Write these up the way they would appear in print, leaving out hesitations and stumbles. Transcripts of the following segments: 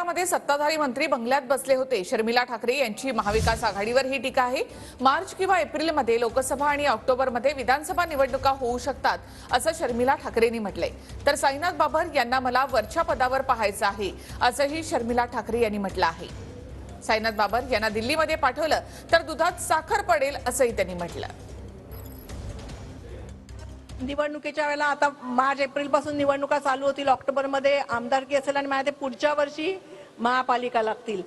महाराष्ट्रामध्ये सत्ताधारी मंत्री बंगल्यात बसले होते। शर्मिला ठाकरे यांची महाविकास आघाडीवर ही टीका आहे। मार्च किंवा एप्रिलमध्ये लोकसभा आणि ऑक्टोबरमध्ये विधानसभा निवडणुका होऊ शकतात असं शर्मिला ठाकरेंनी म्हटलंय। तर साईनाथ बाबर यांना मला वरच्या पदावर पाहायचं आहे असंही शर्मिला ठाकरे यांनी म्हटलं आहे। साईनाथ बाबर यांना दिल्लीमध्ये पाठवलं तर दुधात साखर पडेल असंही त्यांनी म्हटलं। निवडणुकीच्या वेळेला आता मार्च एप्रिल पासून निवडणुका चालू होतील, ऑक्टोबर मध्ये आमदारकी असेल आणि मला ते पुढच्या वर्षी महापालिका लागतील,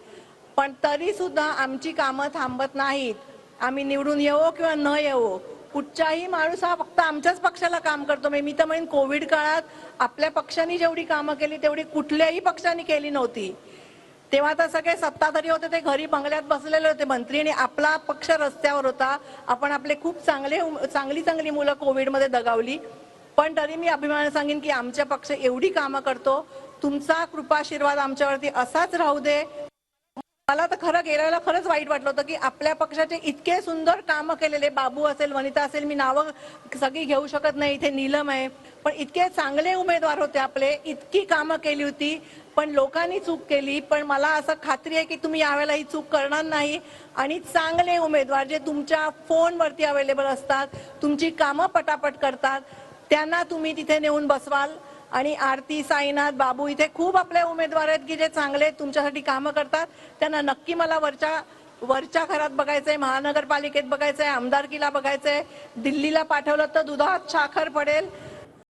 पण तरी सुद्धा आमची कामं थांबत नाहीत। आम्ही निवडून येवो किंवा न येवो, कुठचाही माणूस हा फक्त आमच्याच पक्षाला काम करतो। मी तर म्हणेन कोविड काळात आपल्या पक्षाने जेवढी कामं केली तेवढी कुठल्याही पक्षाने केली नव्हती। तेव्हा तर सगळे सत्ताधारी होते, ते घरी बंगल्यात बसलेले होते मंत्री, आणि आपला पक्ष रस्त्यावर होता। आपण आपले खूप चांगली मुलं कोविडमध्ये दगावली, पण तरी मी अभिमानाने सांगेन की आमच्या पक्ष एवढी कामं करतो। तुमचा कृपाशीर्वाद आमच्यावरती असाच राहू दे। मला तर गेल्याला खरंच वाईट वाटलं होतं की आपल्या पक्षाचे इतके सुंदर कामं केलेले, बाबू असेल, वनिता असेल, मी नावं सगळी घेऊ शकत नाही, इथे नीलम आहे, पण इतके चांगले उमेदवार होते आपले, इतकी कामं केली होती, पण लोकांनी चूक केली। पण मला असं खात्री आहे की तुम्ही यावेळेला ही चूक करणार नाही, आणि चांगले उमेदवार जे तुमच्या फोनवरती अवेलेबल असतात, तुमची कामं पटापट करतात, त्यांना तुम्ही तिथे नेऊन बसवाल। आणि आरती, साईनाथ, बाबू, इथे खूप आपले उमेदवार आहेत की जे चांगले तुमच्यासाठी कामं करतात। त्यांना नक्की मला वरच्या घरात बघायचंय, महानगरपालिकेत बघायचंय, आमदारकीला बघायचंय। दिल्लीला पाठवलं तर दुधात साखर पडेल।